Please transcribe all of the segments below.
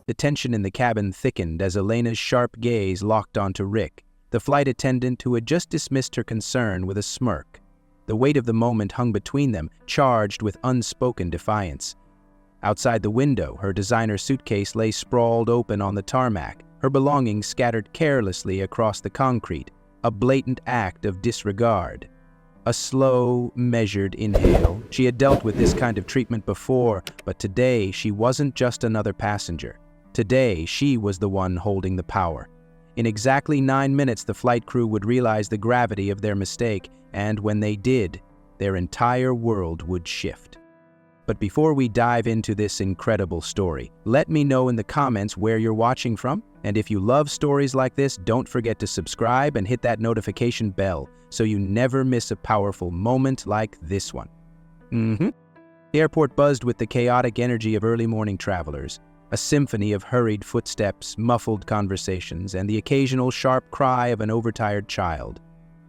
The tension in the cabin thickened as Elena's sharp gaze locked onto Rick, the flight attendant who had just dismissed her concern with a smirk. The weight of the moment hung between them, charged with unspoken defiance. Outside the window, her designer suitcase lay sprawled open on the tarmac, her belongings scattered carelessly across the concrete, a blatant act of disregard. A slow, measured inhale. She had dealt with this kind of treatment before, but today she wasn't just another passenger. Today, she was the one holding the power. In exactly 9 minutes, the flight crew would realize the gravity of their mistake, and when they did, their entire world would shift. But before we dive into this incredible story, let me know in the comments where you're watching from, and if you love stories like this, don't forget to subscribe and hit that notification bell so you never miss a powerful moment like this one. The airport buzzed with the chaotic energy of early morning travelers, a symphony of hurried footsteps, muffled conversations, and the occasional sharp cry of an overtired child.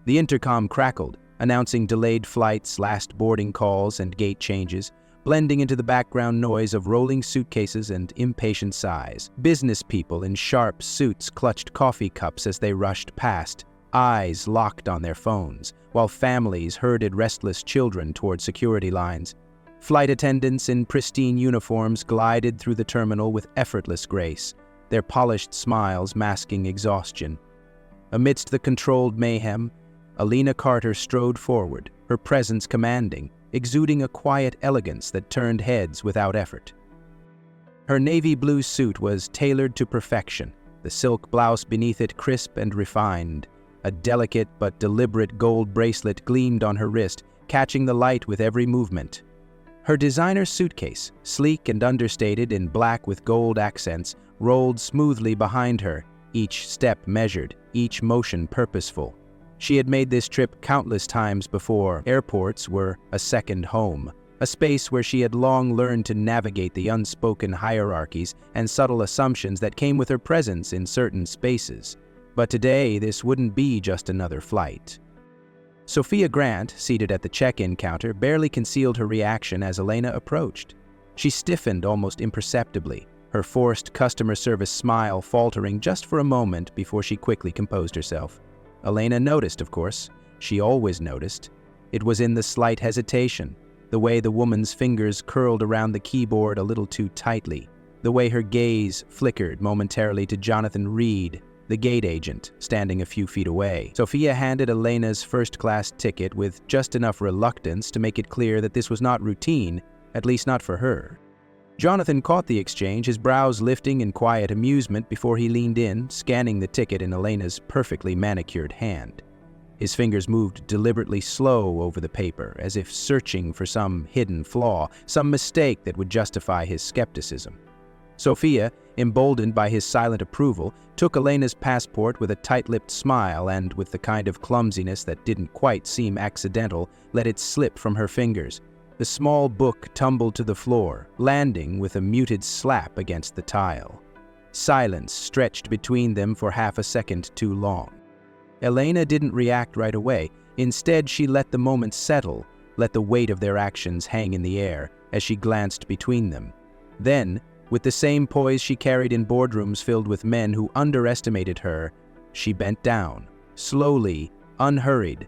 The intercom crackled, announcing delayed flights, last boarding calls, and gate changes, blending into the background noise of rolling suitcases and impatient sighs. Business people in sharp suits clutched coffee cups as they rushed past, eyes locked on their phones, while families herded restless children toward security lines. Flight attendants in pristine uniforms glided through the terminal with effortless grace, their polished smiles masking exhaustion. Amidst the controlled mayhem, Elena Carter strode forward, her presence commanding, exuding a quiet elegance that turned heads without effort. Her navy blue suit was tailored to perfection, the silk blouse beneath it crisp and refined. A delicate but deliberate gold bracelet gleamed on her wrist, catching the light with every movement. Her designer suitcase, sleek and understated in black with gold accents, rolled smoothly behind her, each step measured, each motion purposeful. She had made this trip countless times before. Airports were a second home, a space where she had long learned to navigate the unspoken hierarchies and subtle assumptions that came with her presence in certain spaces. But today, this wouldn't be just another flight. Sophia Grant, seated at the check-in counter, barely concealed her reaction as Elena approached. She stiffened almost imperceptibly, her forced customer service smile faltering just for a moment before she quickly composed herself. Elena noticed, of course. She always noticed. It was in the slight hesitation, the way the woman's fingers curled around the keyboard a little too tightly, the way her gaze flickered momentarily to Jonathan Reed, the gate agent, standing a few feet away. Sophia handed Elena's first-class ticket with just enough reluctance to make it clear that this was not routine, at least not for her. Jonathan caught the exchange, his brows lifting in quiet amusement before he leaned in, scanning the ticket in Elena's perfectly manicured hand. His fingers moved deliberately slow over the paper, as if searching for some hidden flaw, some mistake that would justify his skepticism. Sophia, emboldened by his silent approval, took Elena's passport with a tight-lipped smile and, with the kind of clumsiness that didn't quite seem accidental, let it slip from her fingers. The small book tumbled to the floor, landing with a muted slap against the tile. Silence stretched between them for half a second too long. Elena didn't react right away. Instead, she let the moment settle, let the weight of their actions hang in the air as she glanced between them. Then, with the same poise she carried in boardrooms filled with men who underestimated her, she bent down, slowly, unhurried,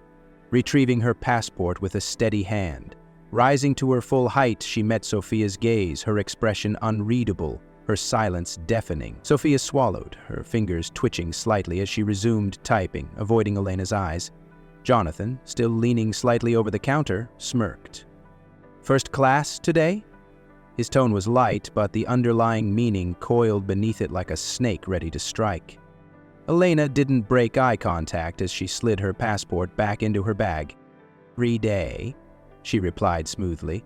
retrieving her passport with a steady hand. Rising to her full height, she met Sophia's gaze, her expression unreadable, her silence deafening. Sophia swallowed, her fingers twitching slightly as she resumed typing, avoiding Elena's eyes. Jonathan, still leaning slightly over the counter, smirked. "First class today?" His tone was light, but the underlying meaning coiled beneath it like a snake ready to strike. Elena didn't break eye contact as she slid her passport back into her bag. "Every day," she replied smoothly.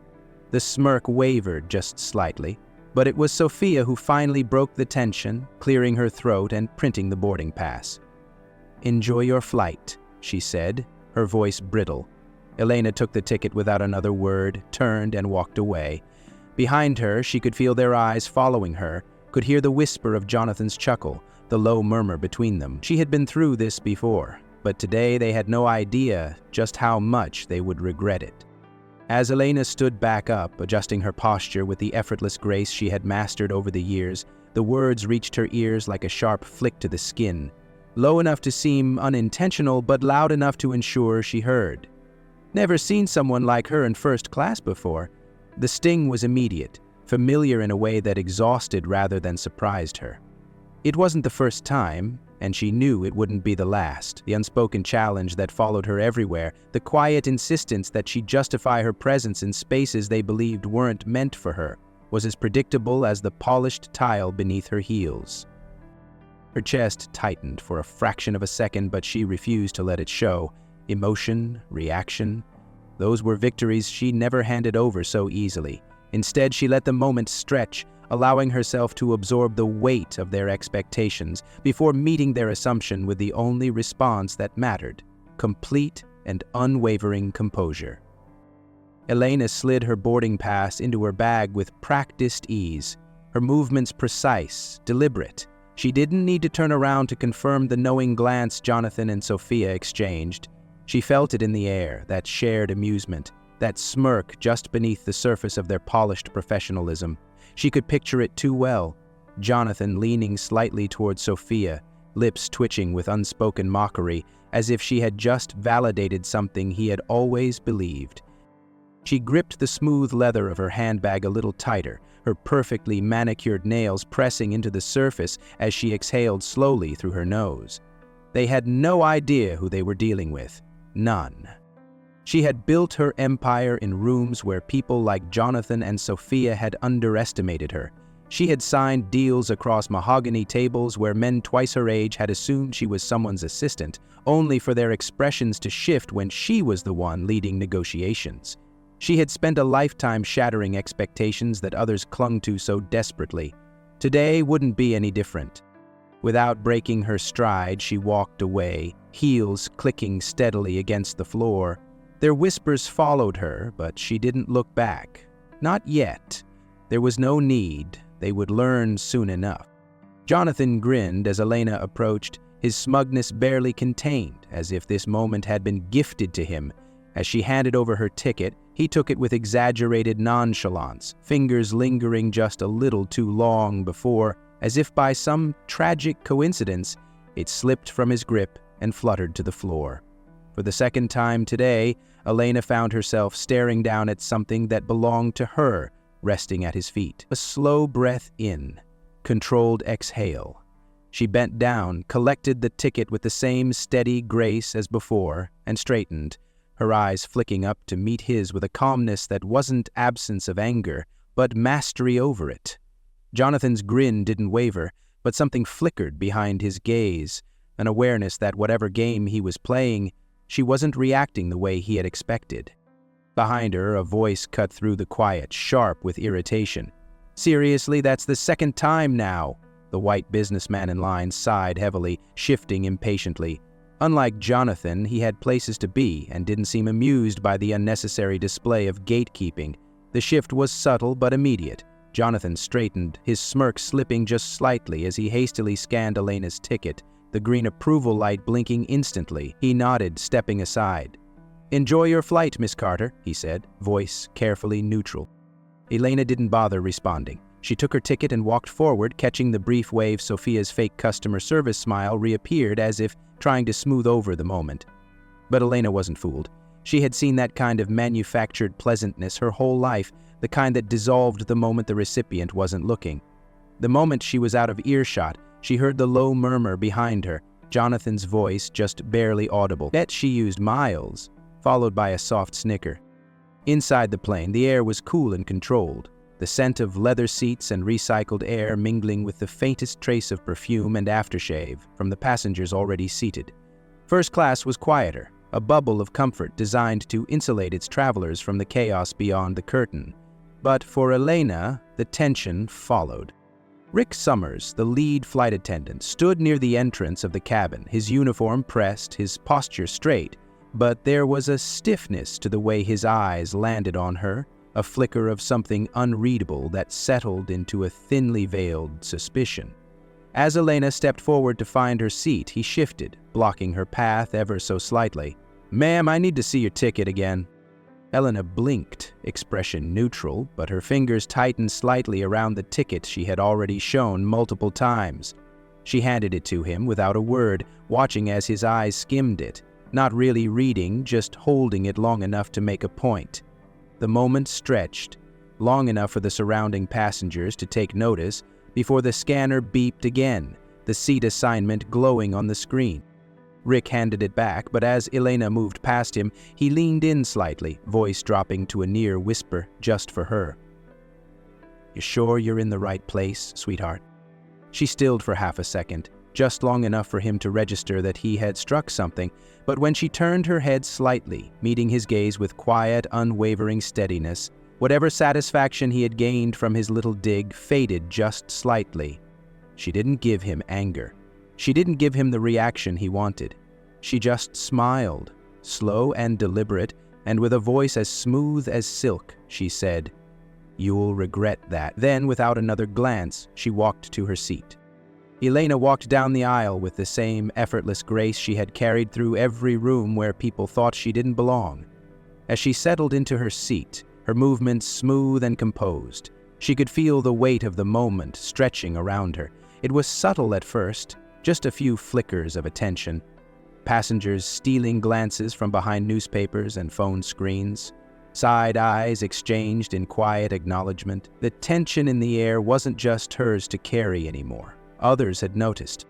The smirk wavered just slightly, but it was Sophia who finally broke the tension, clearing her throat and printing the boarding pass. "Enjoy your flight," she said, her voice brittle. Elena took the ticket without another word, turned and walked away. Behind her, she could feel their eyes following her, could hear the whisper of Jonathan's chuckle, the low murmur between them. She had been through this before, but today they had no idea just how much they would regret it. As Elena stood back up, adjusting her posture with the effortless grace she had mastered over the years, The words reached her ears like a sharp flick to the skin, low enough to seem unintentional but loud enough to ensure she heard. Never seen someone like her in first class before. The sting was immediate, familiar in a way that exhausted rather than surprised her. It wasn't the first time, and she knew it wouldn't be the last. The unspoken challenge that followed her everywhere, the quiet insistence that she justify her presence in spaces they believed weren't meant for her, was as predictable as the polished tile beneath her heels. Her chest tightened for a fraction of a second, but she refused to let it show. Emotion, reaction, those were victories she never handed over so easily. Instead, she let the moment stretch, allowing herself to absorb the weight of their expectations before meeting their assumption with the only response that mattered: complete and unwavering composure. Elena slid her boarding pass into her bag with practiced ease, her movements precise, deliberate. She didn't need to turn around to confirm the knowing glance Jonathan and Sophia exchanged. She felt it in the air, that shared amusement, that smirk just beneath the surface of their polished professionalism. She could picture it too well. Jonathan leaning slightly toward Sophia, lips twitching with unspoken mockery, as if she had just validated something he had always believed. She gripped the smooth leather of her handbag a little tighter, her perfectly manicured nails pressing into the surface as she exhaled slowly through her nose. They had no idea who they were dealing with. None. She had built her empire in rooms where people like Jonathan and Sophia had underestimated her. She had signed deals across mahogany tables where men twice her age had assumed she was someone's assistant, only for their expressions to shift when she was the one leading negotiations. She had spent a lifetime shattering expectations that others clung to so desperately. Today wouldn't be any different. Without breaking her stride, she walked away, heels clicking steadily against the floor. Their whispers followed her, but she didn't look back. Not yet. There was no need. They would learn soon enough. Jonathan grinned as Elena approached, his smugness barely contained, as if this moment had been gifted to him. As she handed over her ticket, he took it with exaggerated nonchalance, fingers lingering just a little too long before, as if by some tragic coincidence, it slipped from his grip and fluttered to the floor. For the second time today, Elena found herself staring down at something that belonged to her, resting at his feet. A slow breath in, controlled exhale. She bent down, collected the ticket with the same steady grace as before, and straightened, her eyes flicking up to meet his with a calmness that wasn't absence of anger, but mastery over it. Jonathan's grin didn't waver, but something flickered behind his gaze, an awareness that whatever game he was playing, she wasn't reacting the way he had expected. Behind her, a voice cut through the quiet, sharp with irritation. "Seriously, that's the second time now." The white businessman in line sighed heavily, shifting impatiently. Unlike Jonathan, he had places to be and didn't seem amused by the unnecessary display of gatekeeping. The shift was subtle but immediate. Jonathan straightened, his smirk slipping just slightly as he hastily scanned Elena's ticket, the green approval light blinking instantly. He nodded, stepping aside. "Enjoy your flight, Miss Carter," he said, voice carefully neutral. Elena didn't bother responding. She took her ticket and walked forward, catching the brief wave Sophia's fake customer service smile reappeared as if trying to smooth over the moment. But Elena wasn't fooled. She had seen that kind of manufactured pleasantness her whole life, the kind that dissolved the moment the recipient wasn't looking. The moment she was out of earshot, she heard the low murmur behind her, Jonathan's voice just barely audible. Bet she used miles, followed by a soft snicker. Inside the plane, the air was cool and controlled, the scent of leather seats and recycled air mingling with the faintest trace of perfume and aftershave from the passengers already seated. First class was quieter, a bubble of comfort designed to insulate its travelers from the chaos beyond the curtain. But for Elena, the tension followed. Rick Summers, the lead flight attendant, stood near the entrance of the cabin, his uniform pressed, his posture straight, but there was a stiffness to the way his eyes landed on her, a flicker of something unreadable that settled into a thinly veiled suspicion. As Elena stepped forward to find her seat, he shifted, blocking her path ever so slightly. "Ma'am, I need to see your ticket again." Elena blinked, expression neutral, but her fingers tightened slightly around the ticket she had already shown multiple times. She handed it to him without a word, watching as his eyes skimmed it, not really reading, just holding it long enough to make a point. The moment stretched, long enough for the surrounding passengers to take notice, before the scanner beeped again, the seat assignment glowing on the screen. Rick handed it back, but as Elena moved past him, he leaned in slightly, voice dropping to a near whisper just for her. "You sure you're in the right place, sweetheart?" She stilled for half a second, just long enough for him to register that he had struck something, but when she turned her head slightly, meeting his gaze with quiet, unwavering steadiness, whatever satisfaction he had gained from his little dig faded just slightly. She didn't give him anger. She didn't give him the reaction he wanted. She just smiled, slow and deliberate, and with a voice as smooth as silk, she said, "You'll regret that." Then, without another glance, she walked to her seat. Elena walked down the aisle with the same effortless grace she had carried through every room where people thought she didn't belong. As she settled into her seat, her movements smooth and composed, she could feel the weight of the moment stretching around her. It was subtle at first, just a few flickers of attention. Passengers stealing glances from behind newspapers and phone screens. Side eyes exchanged in quiet acknowledgement. The tension in the air wasn't just hers to carry anymore. Others had noticed.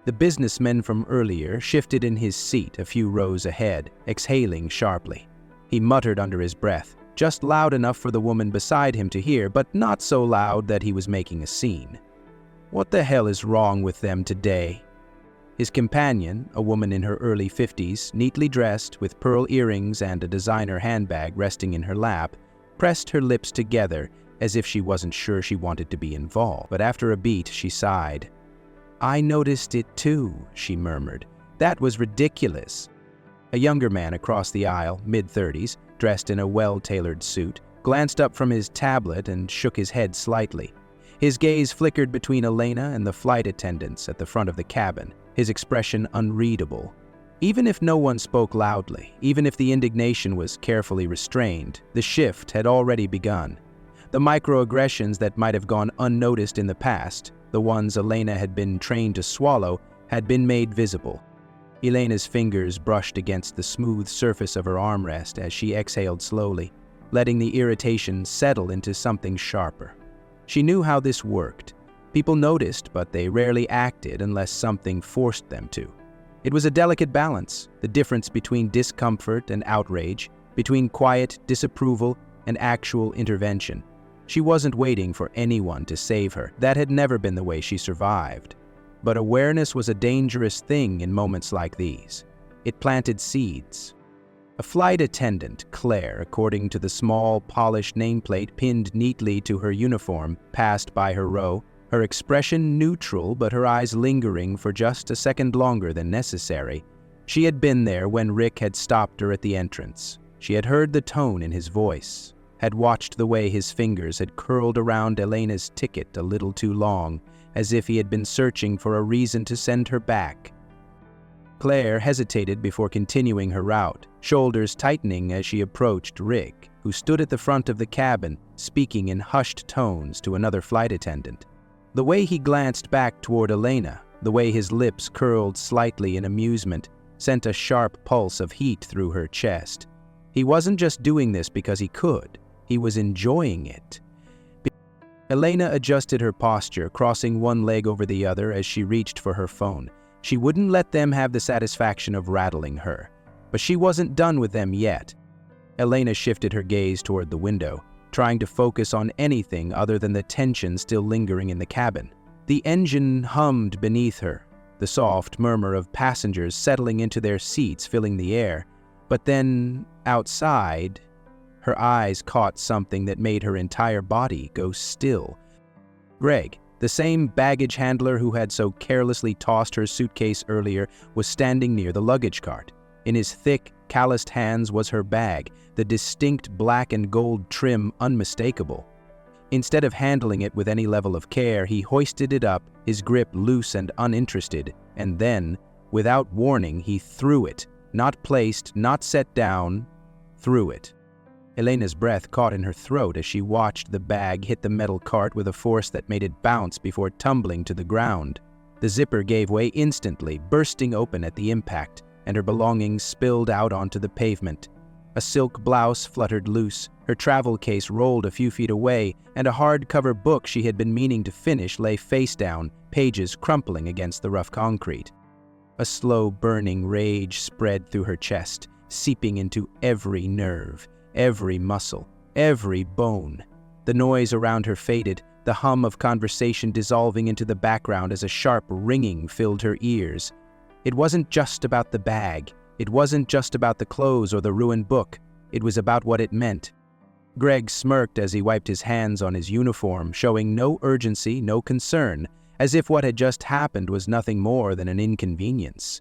The businessman from earlier shifted in his seat a few rows ahead, exhaling sharply. He muttered under his breath, just loud enough for the woman beside him to hear, but not so loud that he was making a scene. What the hell is wrong with them today? His companion, a woman in her early 50s, neatly dressed with pearl earrings and a designer handbag resting in her lap, pressed her lips together as if she wasn't sure she wanted to be involved. But after a beat, she sighed. "I noticed it too," she murmured. "That was ridiculous." A younger man across the aisle, mid-30s, dressed in a well-tailored suit, glanced up from his tablet and shook his head slightly. His gaze flickered between Elena and the flight attendants at the front of the cabin, his expression unreadable. Even if no one spoke loudly, even if the indignation was carefully restrained, the shift had already begun. The microaggressions that might have gone unnoticed in the past, the ones Elena had been trained to swallow, had been made visible. Elena's fingers brushed against the smooth surface of her armrest as she exhaled slowly, letting the irritation settle into something sharper. She knew how this worked. People noticed, but they rarely acted unless something forced them to. It was a delicate balance, the difference between discomfort and outrage, between quiet disapproval and actual intervention. She wasn't waiting for anyone to save her. That had never been the way she survived. But awareness was a dangerous thing in moments like these. It planted seeds. A flight attendant, Claire, according to the small, polished nameplate pinned neatly to her uniform, passed by her row, her expression neutral but her eyes lingering for just a second longer than necessary. She had been there when Rick had stopped her at the entrance. She had heard the tone in his voice, had watched the way his fingers had curled around Elena's ticket a little too long, as if he had been searching for a reason to send her back. Claire hesitated before continuing her route, shoulders tightening as she approached Rick, who stood at the front of the cabin, speaking in hushed tones to another flight attendant. The way he glanced back toward Elena, the way his lips curled slightly in amusement, sent a sharp pulse of heat through her chest. He wasn't just doing this because he could, he was enjoying it. Elena adjusted her posture, crossing one leg over the other as she reached for her phone. She wouldn't let them have the satisfaction of rattling her. But she wasn't done with them yet. Elena shifted her gaze toward the window, trying to focus on anything other than the tension still lingering in the cabin. The engine hummed beneath her, the soft murmur of passengers settling into their seats filling the air. But then, outside, her eyes caught something that made her entire body go still. Greg, the same baggage handler who had so carelessly tossed her suitcase earlier, was standing near the luggage cart. In his thick, calloused hands was her bag, the distinct black and gold trim unmistakable. Instead of handling it with any level of care, he hoisted it up, his grip loose and uninterested, and then, without warning, he threw it, not placed, not set down, threw it. Elena's breath caught in her throat as she watched the bag hit the metal cart with a force that made it bounce before tumbling to the ground. The zipper gave way instantly, bursting open at the impact, and her belongings spilled out onto the pavement. A silk blouse fluttered loose, her travel case rolled a few feet away, and a hardcover book she had been meaning to finish lay face down, pages crumpling against the rough concrete. A slow burning rage spread through her chest, seeping into every nerve, every muscle, every bone. The noise around her faded, the hum of conversation dissolving into the background as a sharp ringing filled her ears. It wasn't just about the bag. It wasn't just about the clothes or the ruined book. It was about what it meant. Greg smirked as he wiped his hands on his uniform, showing no urgency, no concern, as if what had just happened was nothing more than an inconvenience.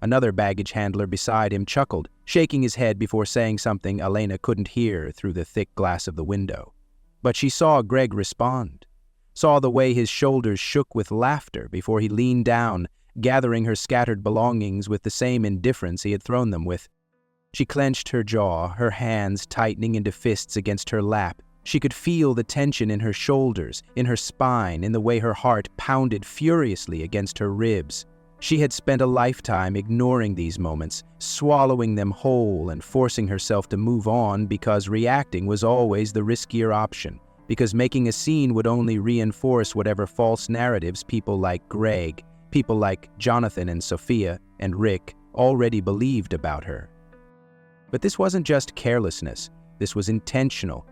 Another baggage handler beside him chuckled, shaking his head before saying something Elena couldn't hear through the thick glass of the window. But she saw Greg respond, saw the way his shoulders shook with laughter before he leaned down, gathering her scattered belongings with the same indifference he had thrown them with. She clenched her jaw, her hands tightening into fists against her lap. She could feel the tension in her shoulders, in her spine, in the way her heart pounded furiously against her ribs. She had spent a lifetime ignoring these moments, swallowing them whole and forcing herself to move on because reacting was always the riskier option, because making a scene would only reinforce whatever false narratives people like Greg, people like Jonathan and Sophia and Rick already believed about her. But this wasn't just carelessness, this was intentional.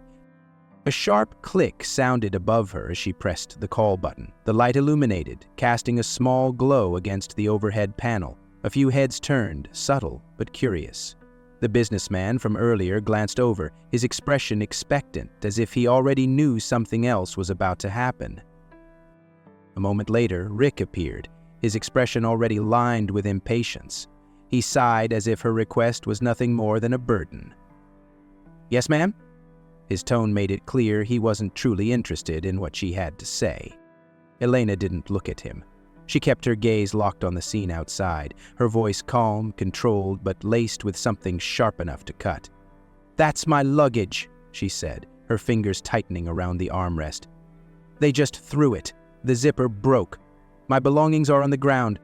A sharp click sounded above her as she pressed the call button. The light illuminated, casting a small glow against the overhead panel. A few heads turned, subtle but curious. The businessman from earlier glanced over, his expression expectant, as if he already knew something else was about to happen. A moment later, Rick appeared, his expression already lined with impatience. He sighed as if her request was nothing more than a burden. "Yes, ma'am?" His tone made it clear he wasn't truly interested in what she had to say. Elena didn't look at him. She kept her gaze locked on the scene outside, her voice calm, controlled, but laced with something sharp enough to cut. "That's my luggage," she said, her fingers tightening around the armrest. "They just threw it. The zipper broke. My belongings are on the ground."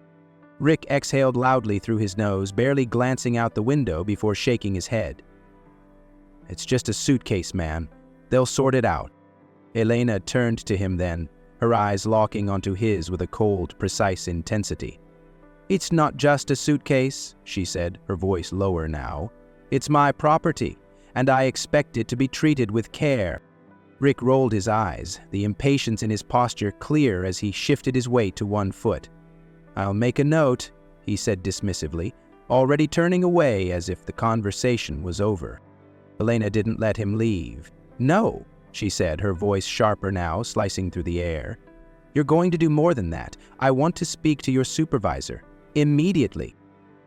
Rick exhaled loudly through his nose, barely glancing out the window before shaking his head. "It's just a suitcase, ma'am. They'll sort it out." Elena turned to him then, her eyes locking onto his with a cold, precise intensity. "It's not just a suitcase," she said, her voice lower now. "It's my property, and I expect it to be treated with care." Rick rolled his eyes, the impatience in his posture clear as he shifted his weight to one foot. "I'll make a note," he said dismissively, already turning away as if the conversation was over. Elena didn't let him leave. "No," she said, her voice sharper now, slicing through the air. "You're going to do more than that. I want to speak to your supervisor. Immediately."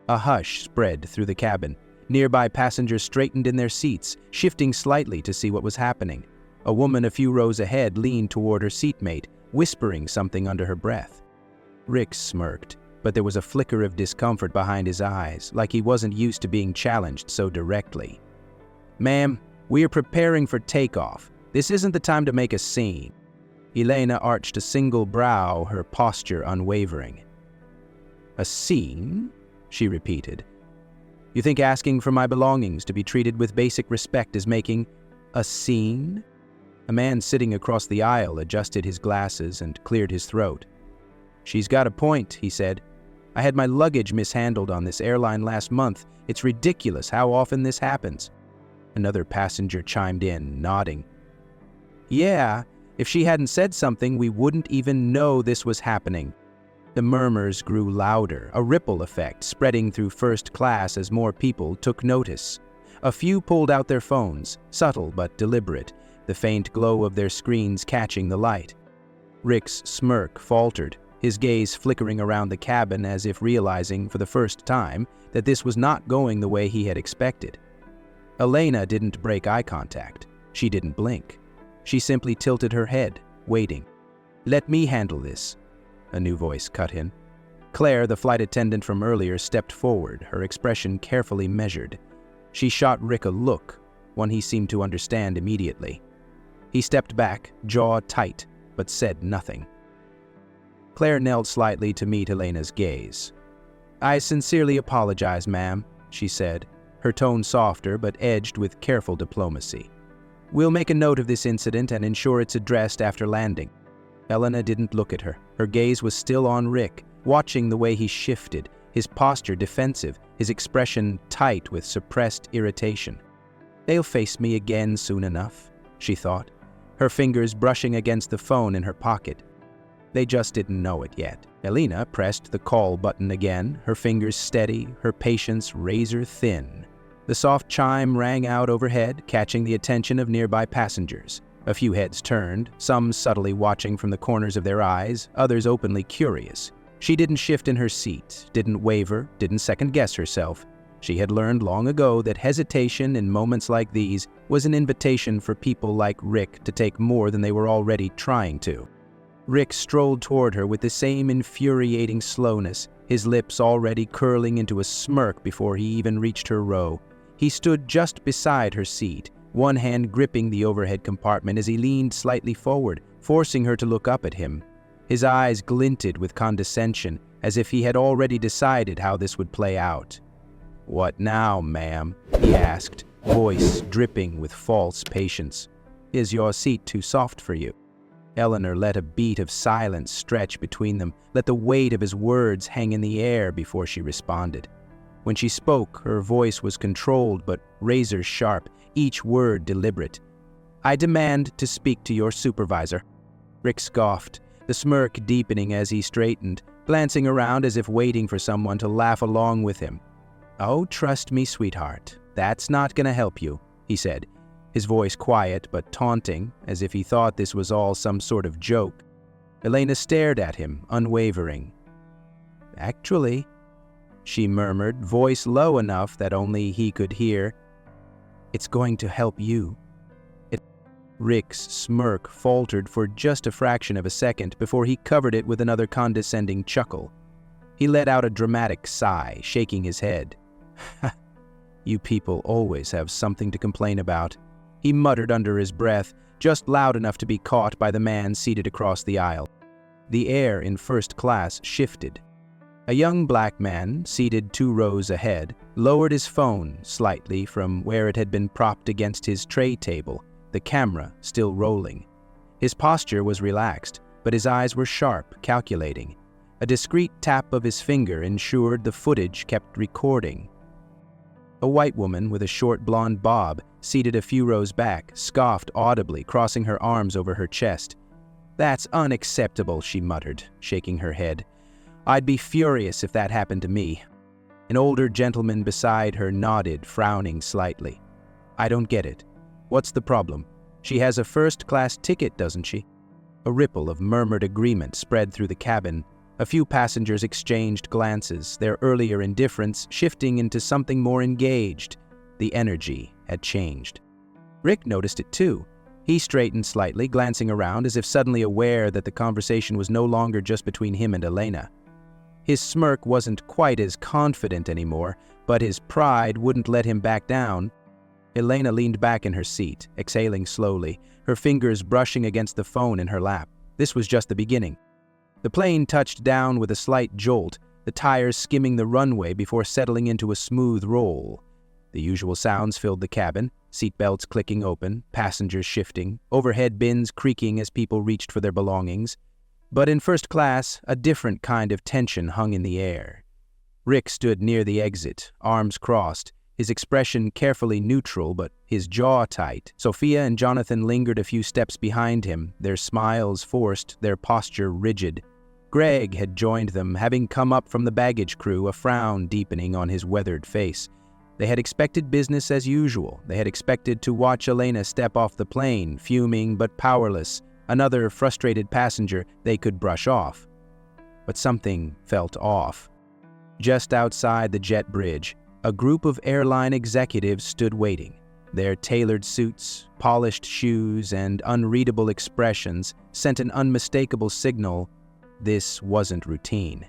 A hush spread through the cabin. Nearby passengers straightened in their seats, shifting slightly to see what was happening. A woman a few rows ahead leaned toward her seatmate, whispering something under her breath. Rick smirked, but there was a flicker of discomfort behind his eyes, like he wasn't used to being challenged so directly. "Ma'am, we are preparing for takeoff. This isn't the time to make a scene." Elena arched a single brow, her posture unwavering. "A scene?" she repeated. "You think asking for my belongings to be treated with basic respect is making a scene?" A man sitting across the aisle adjusted his glasses and cleared his throat. "She's got a point," he said. "I had my luggage mishandled on this airline last month. It's ridiculous how often this happens." Another passenger chimed in, nodding. "Yeah, if she hadn't said something, we wouldn't even know this was happening." The murmurs grew louder, a ripple effect spreading through first class as more people took notice. A few pulled out their phones, subtle but deliberate, the faint glow of their screens catching the light. Rick's smirk faltered, his gaze flickering around the cabin as if realizing for the first time that this was not going the way he had expected. Elena didn't break eye contact. She didn't blink. She simply tilted her head, waiting. "Let me handle this," a new voice cut in. Claire, the flight attendant from earlier, stepped forward, her expression carefully measured. She shot Rick a look, one he seemed to understand immediately. He stepped back, jaw tight, but said nothing. Claire knelt slightly to meet Elena's gaze. "I sincerely apologize, ma'am," she said, her tone softer but edged with careful diplomacy. "We'll make a note of this incident and ensure it's addressed after landing." Elena didn't look at her. Her gaze was still on Rick, watching the way he shifted, his posture defensive, his expression tight with suppressed irritation. "They'll face me again soon enough," she thought, her fingers brushing against the phone in her pocket. They just didn't know it yet. Elena pressed the call button again, her fingers steady, her patience razor thin. The soft chime rang out overhead, catching the attention of nearby passengers. A few heads turned, some subtly watching from the corners of their eyes, others openly curious. She didn't shift in her seat, didn't waver, didn't second-guess herself. She had learned long ago that hesitation in moments like these was an invitation for people like Rick to take more than they were already trying to. Rick strolled toward her with the same infuriating slowness, his lips already curling into a smirk before he even reached her row. He stood just beside her seat, one hand gripping the overhead compartment as he leaned slightly forward, forcing her to look up at him. His eyes glinted with condescension, as if he had already decided how this would play out. "What now, ma'am?" he asked, voice dripping with false patience. "Is your seat too soft for you?" Eleanor let a beat of silence stretch between them, let the weight of his words hang in the air before she responded. When she spoke, her voice was controlled but razor-sharp, each word deliberate. "I demand to speak to your supervisor." Rick scoffed, the smirk deepening as he straightened, glancing around as if waiting for someone to laugh along with him. "Oh, trust me, sweetheart, that's not gonna help you," he said, his voice quiet but taunting, as if he thought this was all some sort of joke. Elena stared at him, unwavering. "Actually," she murmured, voice low enough that only he could hear, "it's going to help you." Rick's smirk faltered for just a fraction of a second before he covered it with another condescending chuckle. He let out a dramatic sigh, shaking his head. "You people always have something to complain about," he muttered under his breath, just loud enough to be caught by the man seated across the aisle. The air in first class shifted. A young black man, seated 2 rows ahead, lowered his phone slightly from where it had been propped against his tray table, the camera still rolling. His posture was relaxed, but his eyes were sharp, calculating. A discreet tap of his finger ensured the footage kept recording. A white woman with a short blonde bob, seated a few rows back, scoffed audibly, crossing her arms over her chest. "That's unacceptable," she muttered, shaking her head. "I'd be furious if that happened to me." An older gentleman beside her nodded, frowning slightly. "I don't get it. What's the problem? She has a first-class ticket, doesn't she?" A ripple of murmured agreement spread through the cabin. A few passengers exchanged glances, their earlier indifference shifting into something more engaged. The energy had changed. Rick noticed it too. He straightened slightly, glancing around as if suddenly aware that the conversation was no longer just between him and Elena. His smirk wasn't quite as confident anymore, but his pride wouldn't let him back down. Elena leaned back in her seat, exhaling slowly, her fingers brushing against the phone in her lap. This was just the beginning. The plane touched down with a slight jolt, the tires skimming the runway before settling into a smooth roll. The usual sounds filled the cabin, seatbelts clicking open, passengers shifting, overhead bins creaking as people reached for their belongings. But in first class, a different kind of tension hung in the air. Rick stood near the exit, arms crossed, his expression carefully neutral but his jaw tight. Sophia and Jonathan lingered a few steps behind him, their smiles forced, their posture rigid. Greg had joined them, having come up from the baggage crew, a frown deepening on his weathered face. They had expected business as usual. They had expected to watch Elena step off the plane, fuming but powerless, another frustrated passenger they could brush off. But something felt off. Just outside the jet bridge, a group of airline executives stood waiting. Their tailored suits, polished shoes, and unreadable expressions sent an unmistakable signal. This wasn't routine.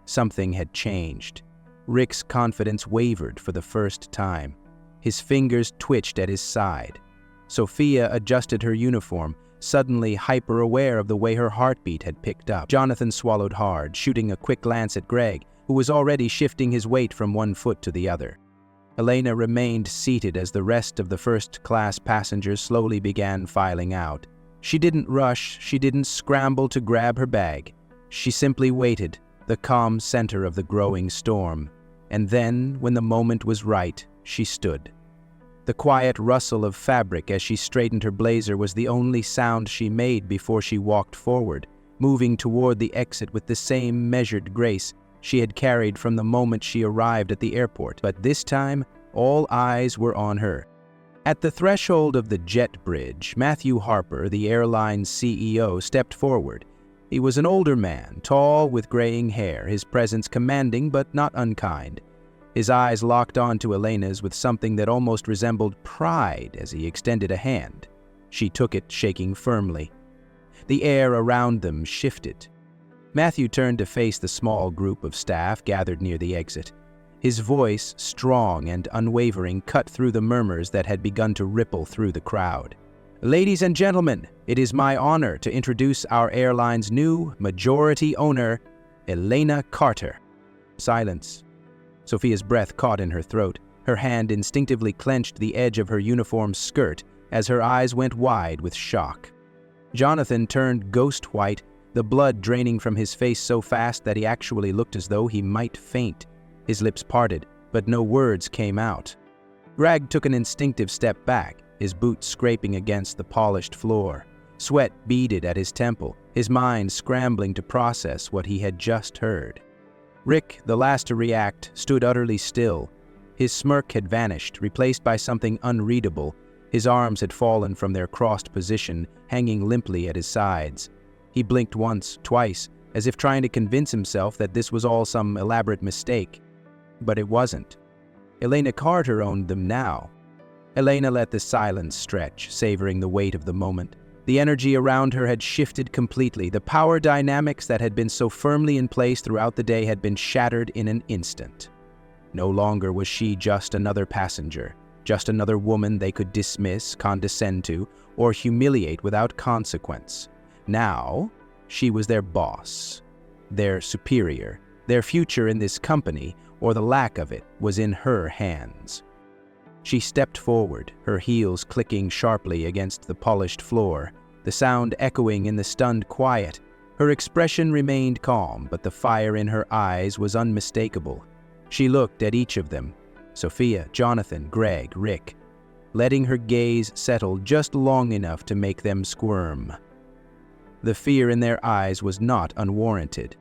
Something had changed. Rick's confidence wavered for the first time. His fingers twitched at his side. Sophia adjusted her uniform, suddenly hyper-aware of the way her heartbeat had picked up. Jonathan swallowed hard, shooting a quick glance at Greg, who was already shifting his weight from one foot to the other. Elena remained seated as the rest of the first-class passengers slowly began filing out. She didn't rush, she didn't scramble to grab her bag. She simply waited, the calm center of the growing storm. And then, when the moment was right, she stood. The quiet rustle of fabric as she straightened her blazer was the only sound she made before she walked forward, moving toward the exit with the same measured grace she had carried from the moment she arrived at the airport. But this time, all eyes were on her. At the threshold of the jet bridge, Matthew Harper, the airline's CEO, stepped forward. He was an older man, tall with graying hair, his presence commanding but not unkind. His eyes locked onto Elena's with something that almost resembled pride as he extended a hand. She took it, shaking firmly. The air around them shifted. Matthew turned to face the small group of staff gathered near the exit. His voice, strong and unwavering, cut through the murmurs that had begun to ripple through the crowd. "Ladies and gentlemen, it is my honor to introduce our airline's new majority owner, Elena Carter." Silence. Sophia's breath caught in her throat. Her hand instinctively clenched the edge of her uniform skirt as her eyes went wide with shock. Jonathan turned ghost white, the blood draining from his face so fast that he actually looked as though he might faint. His lips parted, but no words came out. Greg took an instinctive step back, his boots scraping against the polished floor. Sweat beaded at his temple, his mind scrambling to process what he had just heard. Rick, the last to react, stood utterly still. His smirk had vanished, replaced by something unreadable. His arms had fallen from their crossed position, hanging limply at his sides. He blinked once, twice, as if trying to convince himself that this was all some elaborate mistake. But it wasn't. Elena Carter owned them now. Elena let the silence stretch, savoring the weight of the moment. The energy around her had shifted completely. The power dynamics that had been so firmly in place throughout the day had been shattered in an instant. No longer was she just another passenger, just another woman they could dismiss, condescend to, or humiliate without consequence. Now, she was their boss, their superior. Their future in this company, or the lack of it, was in her hands. She stepped forward, her heels clicking sharply against the polished floor, the sound echoing in the stunned quiet. Her expression remained calm, but the fire in her eyes was unmistakable. She looked at each of them, Sophia, Jonathan, Greg, Rick, letting her gaze settle just long enough to make them squirm. The fear in their eyes was not unwarranted.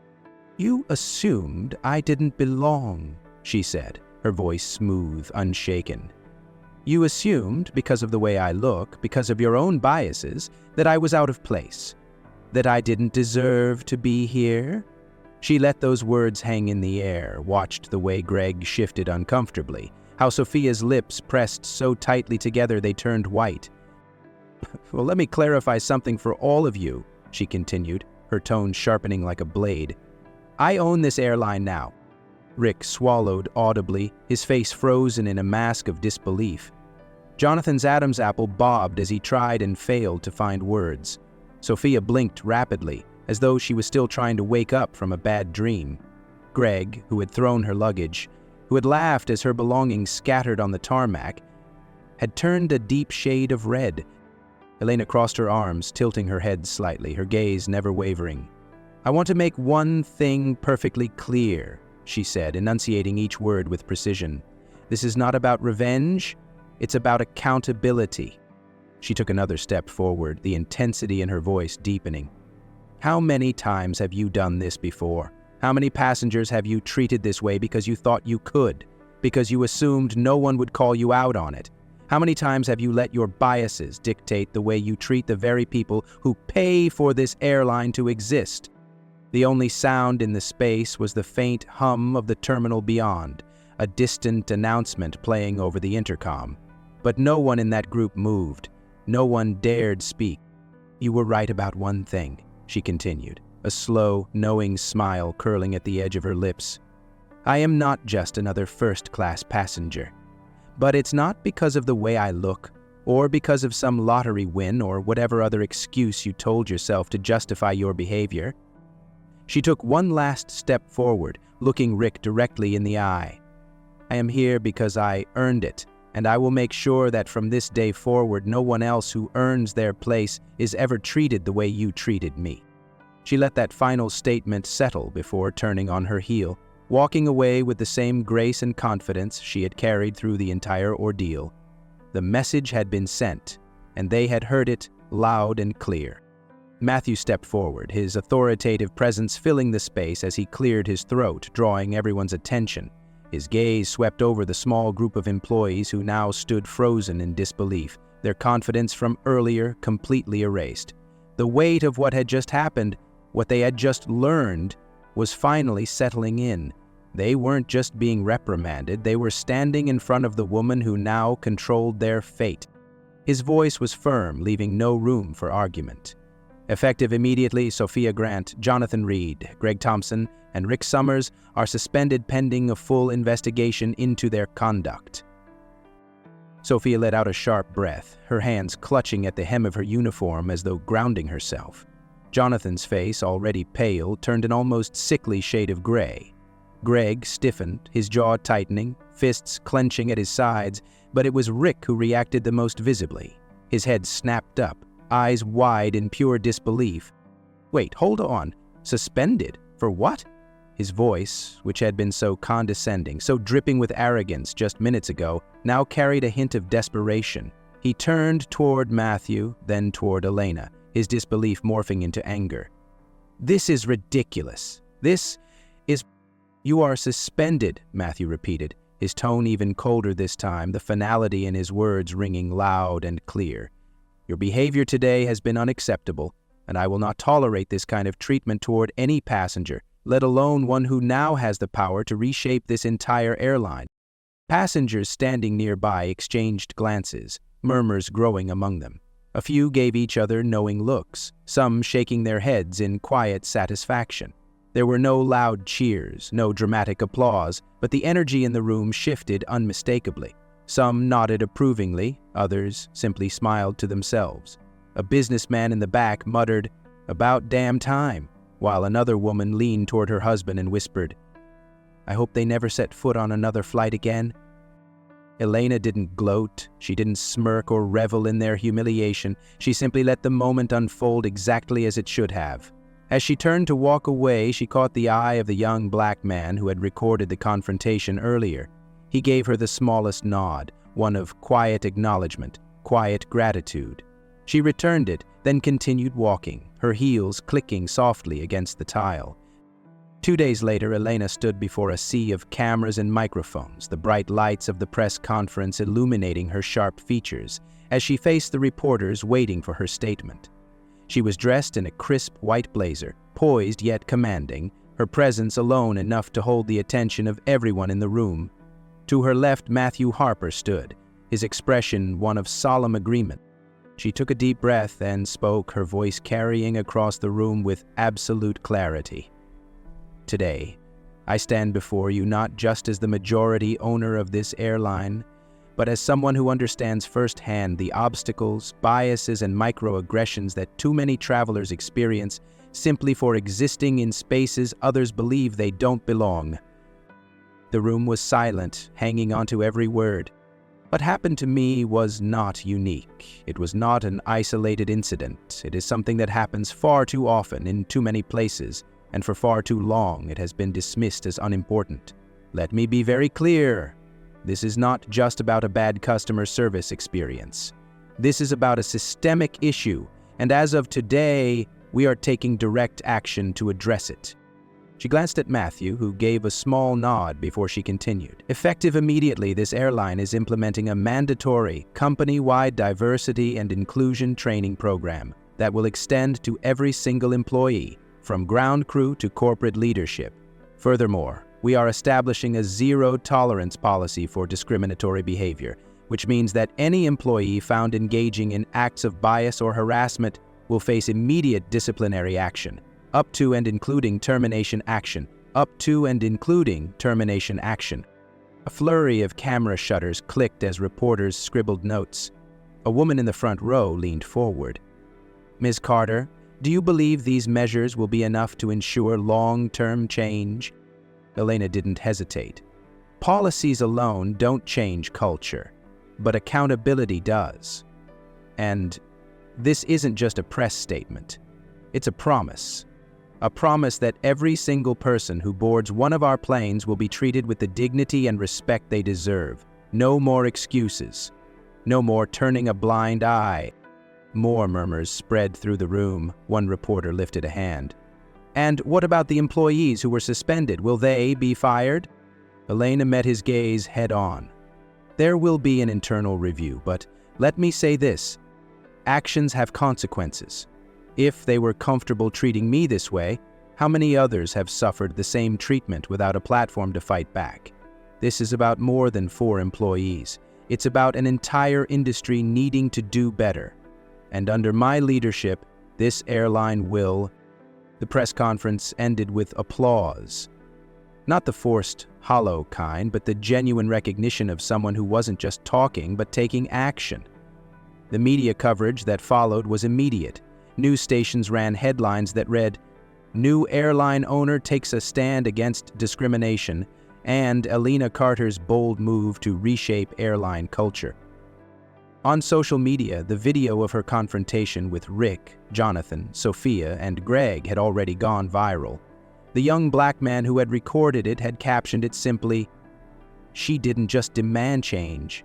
"You assumed I didn't belong," she said, her voice smooth, unshaken. "You assumed, because of the way I look, because of your own biases, that I was out of place, that I didn't deserve to be here." She let those words hang in the air, watched the way Greg shifted uncomfortably, how Sophia's lips pressed so tightly together they turned white. "Well, let me clarify something for all of you," she continued, her tone sharpening like a blade. "I own this airline now." Rick swallowed audibly, his face frozen in a mask of disbelief. Jonathan's Adam's apple bobbed as he tried and failed to find words. Sophia blinked rapidly, as though she was still trying to wake up from a bad dream. Greg, who had thrown her luggage, who had laughed as her belongings scattered on the tarmac, had turned a deep shade of red. Elena crossed her arms, tilting her head slightly, her gaze never wavering. "I want to make one thing perfectly clear," she said, enunciating each word with precision. "This is not about revenge, it's about accountability." She took another step forward, the intensity in her voice deepening. "How many times have you done this before? How many passengers have you treated this way because you thought you could, because you assumed no one would call you out on it? How many times have you let your biases dictate the way you treat the very people who pay for this airline to exist?" The only sound in the space was the faint hum of the terminal beyond, a distant announcement playing over the intercom. But no one in that group moved. No one dared speak. "You were right about one thing," she continued, a slow, knowing smile curling at the edge of her lips. "I am not just another first-class passenger. But it's not because of the way I look, or because of some lottery win or whatever other excuse you told yourself to justify your behavior." She took one last step forward, looking Rick directly in the eye. "I am here because I earned it, and I will make sure that from this day forward no one else who earns their place is ever treated the way you treated me." She let that final statement settle before turning on her heel, walking away with the same grace and confidence she had carried through the entire ordeal. The message had been sent, and they had heard it loud and clear. Matthew stepped forward, his authoritative presence filling the space as he cleared his throat, drawing everyone's attention. His gaze swept over the small group of employees who now stood frozen in disbelief, their confidence from earlier completely erased. The weight of what had just happened, what they had just learned, was finally settling in. They weren't just being reprimanded, they were standing in front of the woman who now controlled their fate. His voice was firm, leaving no room for argument. Effective immediately, Sophia Grant, Jonathan Reed, Greg Thompson, and Rick Summers are suspended pending a full investigation into their conduct. Sophia let out a sharp breath, her hands clutching at the hem of her uniform as though grounding herself. Jonathan's face, already pale, turned an almost sickly shade of gray. Greg stiffened, his jaw tightening, fists clenching at his sides, but it was Rick who reacted the most visibly. His head snapped up, eyes wide in pure disbelief. "Wait, hold on. Suspended? For what?" His voice, which had been so condescending, so dripping with arrogance just minutes ago, now carried a hint of desperation. He turned toward Matthew, then toward Elena, his disbelief morphing into anger. "This is ridiculous. This is—" "You are suspended," Matthew repeated, his tone even colder this time, the finality in his words ringing loud and clear. "Your behavior today has been unacceptable, and I will not tolerate this kind of treatment toward any passenger, let alone one who now has the power to reshape this entire airline." Passengers standing nearby exchanged glances, murmurs growing among them. A few gave each other knowing looks, some shaking their heads in quiet satisfaction. There were no loud cheers, no dramatic applause, but the energy in the room shifted unmistakably. Some nodded approvingly, others simply smiled to themselves. A businessman in the back muttered, "About damn time," while another woman leaned toward her husband and whispered, "I hope they never set foot on another flight again." Elena didn't gloat, she didn't smirk or revel in their humiliation, she simply let the moment unfold exactly as it should have. As she turned to walk away, she caught the eye of the young black man who had recorded the confrontation earlier. He gave her the smallest nod, one of quiet acknowledgement, quiet gratitude. She returned it, then continued walking, her heels clicking softly against the tile. 2 days later, Elena stood before a sea of cameras and microphones, the bright lights of the press conference illuminating her sharp features, as she faced the reporters waiting for her statement. She was dressed in a crisp white blazer, poised yet commanding, her presence alone enough to hold the attention of everyone in the room. To her left, Matthew Harper stood, his expression one of solemn agreement. She took a deep breath and spoke, her voice carrying across the room with absolute clarity. "Today, I stand before you not just as the majority owner of this airline, but as someone who understands firsthand the obstacles, biases, and microaggressions that too many travelers experience simply for existing in spaces others believe they don't belong." The room was silent, hanging onto every word. What happened to me was not unique. It was not an isolated incident. It is something that happens far too often in too many places, and for far too long it has been dismissed as unimportant. Let me be very clear. This is not just about a bad customer service experience. This is about a systemic issue, and as of today, we are taking direct action to address it. She glanced at Matthew, who gave a small nod before she continued. Effective immediately, this airline is implementing a mandatory, company-wide diversity and inclusion training program that will extend to every single employee, from ground crew to corporate leadership. Furthermore, we are establishing a zero-tolerance policy for discriminatory behavior, which means that any employee found engaging in acts of bias or harassment will face immediate disciplinary action, up to and including termination action. A flurry of camera shutters clicked as reporters scribbled notes. A woman in the front row leaned forward. "Ms. Carter, do you believe these measures will be enough to ensure long-term change?" Elena didn't hesitate. Policies alone don't change culture, but accountability does. And this isn't just a press statement. It's a promise. A promise that every single person who boards one of our planes will be treated with the dignity and respect they deserve. No more excuses. No more turning a blind eye. More murmurs spread through the room. One reporter lifted a hand. "And what about the employees who were suspended? Will they be fired?" Elena met his gaze head-on. "There will be an internal review, but let me say this. Actions have consequences. If they were comfortable treating me this way, how many others have suffered the same treatment without a platform to fight back? This is about more than 4 employees. It's about an entire industry needing to do better. And under my leadership, this airline will." The press conference ended with applause. Not the forced, hollow kind, but the genuine recognition of someone who wasn't just talking, but taking action. The media coverage that followed was immediate. News stations ran headlines that read, "New airline owner takes a stand against discrimination," and Elena Carter's bold move to reshape airline culture. On social media, the video of her confrontation with Rick, Jonathan, Sophia, and Greg had already gone viral. The young black man who had recorded it had captioned it simply, "She didn't just demand change,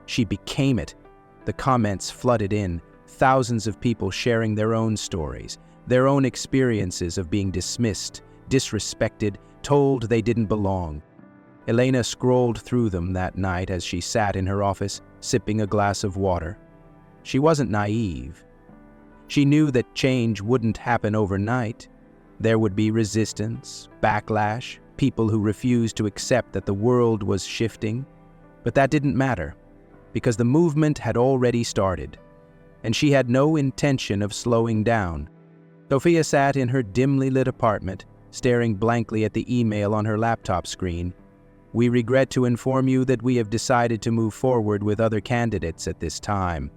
she became it." The comments flooded in, thousands of people sharing their own stories, their own experiences of being dismissed, disrespected, told they didn't belong. Elena scrolled through them that night as she sat in her office, sipping a glass of water. She wasn't naive. She knew that change wouldn't happen overnight. There would be resistance, backlash, people who refused to accept that the world was shifting. But that didn't matter, because the movement had already started, and she had no intention of slowing down. Sophia sat in her dimly lit apartment, staring blankly at the email on her laptop screen. "We regret to inform you that we have decided to move forward with other candidates at this time."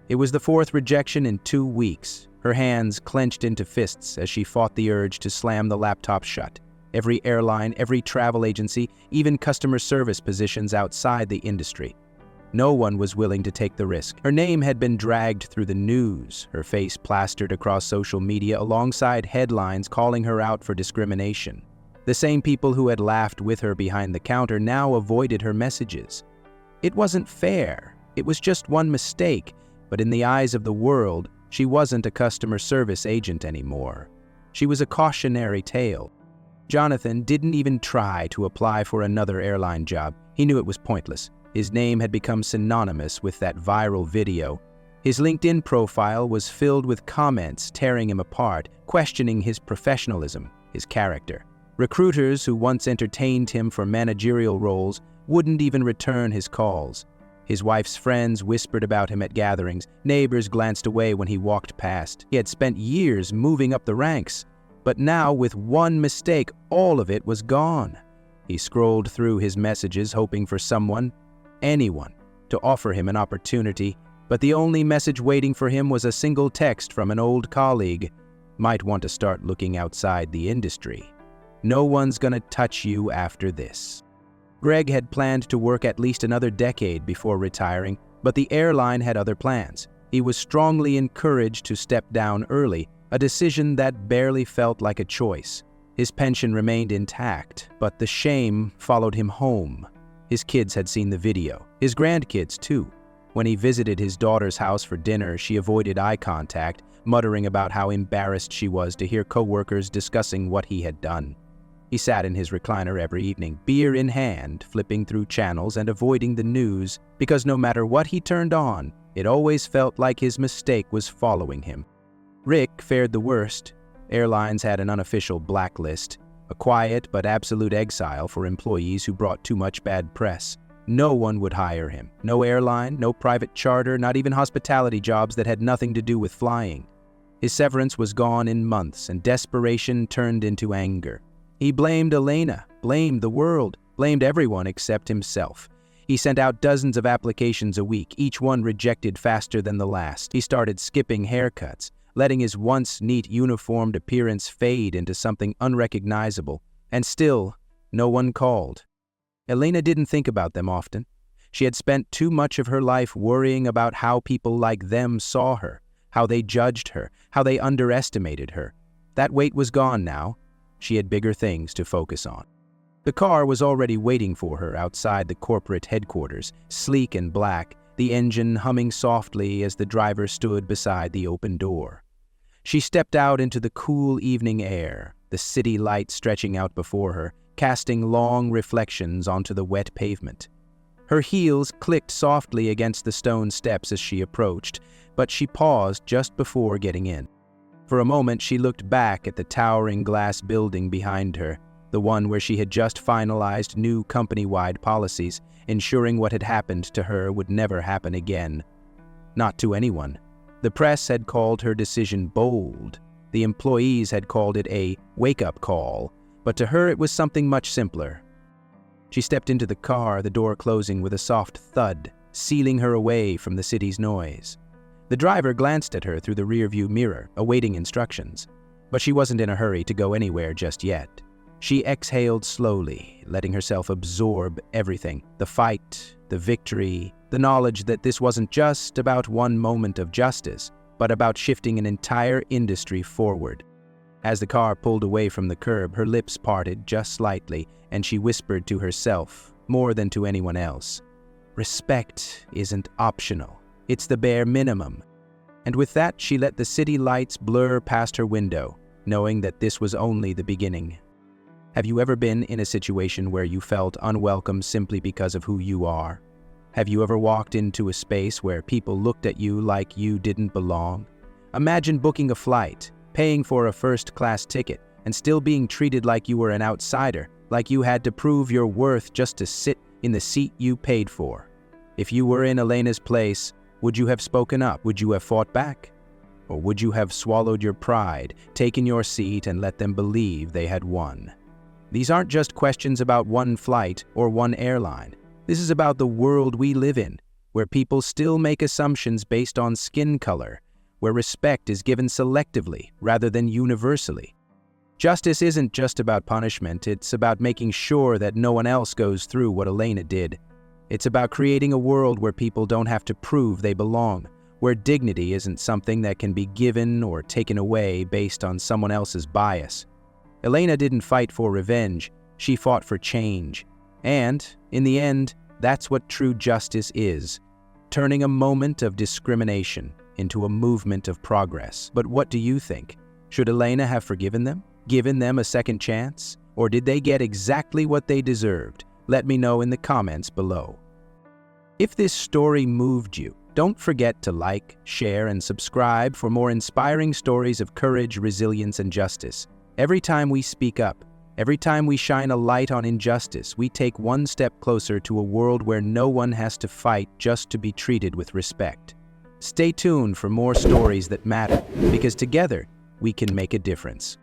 It was the 4th rejection in 2 weeks. Her hands clenched into fists as she fought the urge to slam the laptop shut. Every airline, every travel agency, even customer service positions outside the industry. No one was willing to take the risk. Her name had been dragged through the news, her face plastered across social media alongside headlines calling her out for discrimination. The same people who had laughed with her behind the counter now avoided her messages. It wasn't fair. It was just one mistake, but in the eyes of the world, she wasn't a customer service agent anymore. She was a cautionary tale. Jonathan didn't even try to apply for another airline job. He knew it was pointless. His name had become synonymous with that viral video. His LinkedIn profile was filled with comments tearing him apart, questioning his professionalism, his character. Recruiters who once entertained him for managerial roles wouldn't even return his calls. His wife's friends whispered about him at gatherings. Neighbors glanced away when he walked past. He had spent years moving up the ranks, but now, with one mistake, all of it was gone. He scrolled through his messages, hoping for someone, anyone, to offer him an opportunity, but the only message waiting for him was a single text from an old colleague. "Might want to start looking outside the industry. No one's gonna touch you after this." Greg had planned to work at least another decade before retiring, but the airline had other plans. He was strongly encouraged to step down early, a decision that barely felt like a choice. His pension remained intact, but the shame followed him home. His kids had seen the video, his grandkids too. When he visited his daughter's house for dinner, she avoided eye contact, muttering about how embarrassed she was to hear coworkers discussing what he had done. He sat in his recliner every evening, beer in hand, flipping through channels and avoiding the news, because no matter what he turned on, it always felt like his mistake was following him. Rick fared the worst. Airlines had an unofficial blacklist, a quiet but absolute exile for employees who brought too much bad press. No one would hire him. No airline, no private charter, not even hospitality jobs that had nothing to do with flying. His severance was gone in months, and desperation turned into anger. He blamed Elena, blamed the world, blamed everyone except himself. He sent out dozens of applications a week, each one rejected faster than the last. He started skipping haircuts, letting his once neat uniformed appearance fade into something unrecognizable, and still, no one called. Elena didn't think about them often. She had spent too much of her life worrying about how people like them saw her, how they judged her, how they underestimated her. That weight was gone now. She had bigger things to focus on. The car was already waiting for her outside the corporate headquarters, sleek and black, the engine humming softly as the driver stood beside the open door. She stepped out into the cool evening air, the city light stretching out before her, casting long reflections onto the wet pavement. Her heels clicked softly against the stone steps as she approached, but she paused just before getting in. For a moment she looked back at the towering glass building behind her, the one where she had just finalized new company-wide policies, ensuring what had happened to her would never happen again. Not to anyone. The press had called her decision bold. The employees had called it a wake-up call, but to her it was something much simpler. She stepped into the car, the door closing with a soft thud, sealing her away from the city's noise. The driver glanced at her through the rearview mirror, awaiting instructions. But she wasn't in a hurry to go anywhere just yet. She exhaled slowly, letting herself absorb everything, the fight, the victory, the knowledge that this wasn't just about one moment of justice, but about shifting an entire industry forward. As the car pulled away from the curb, her lips parted just slightly, and she whispered to herself, more than to anyone else, "Respect isn't optional. It's the bare minimum." And with that, she let the city lights blur past her window, knowing that this was only the beginning. Have you ever been in a situation where you felt unwelcome simply because of who you are? Have you ever walked into a space where people looked at you like you didn't belong? Imagine booking a flight, paying for a first-class ticket, and still being treated like you were an outsider, like you had to prove your worth just to sit in the seat you paid for. If you were in Elena's place, would you have spoken up? Would you have fought back? Or would you have swallowed your pride, taken your seat, and let them believe they had won? These aren't just questions about one flight or one airline. This is about the world we live in, where people still make assumptions based on skin color, where respect is given selectively rather than universally. Justice isn't just about punishment, it's about making sure that no one else goes through what Elena did. It's about creating a world where people don't have to prove they belong, where dignity isn't something that can be given or taken away based on someone else's bias. Elena didn't fight for revenge, she fought for change. And, in the end, that's what true justice is, turning a moment of discrimination into a movement of progress. But what do you think? Should Elena have forgiven them? Given them a second chance? Or did they get exactly what they deserved? Let me know in the comments below. If this story moved you, don't forget to like, share, and subscribe for more inspiring stories of courage, resilience, and justice. Every time we speak up, every time we shine a light on injustice, we take one step closer to a world where no one has to fight just to be treated with respect. Stay tuned for more stories that matter, because together we can make a difference.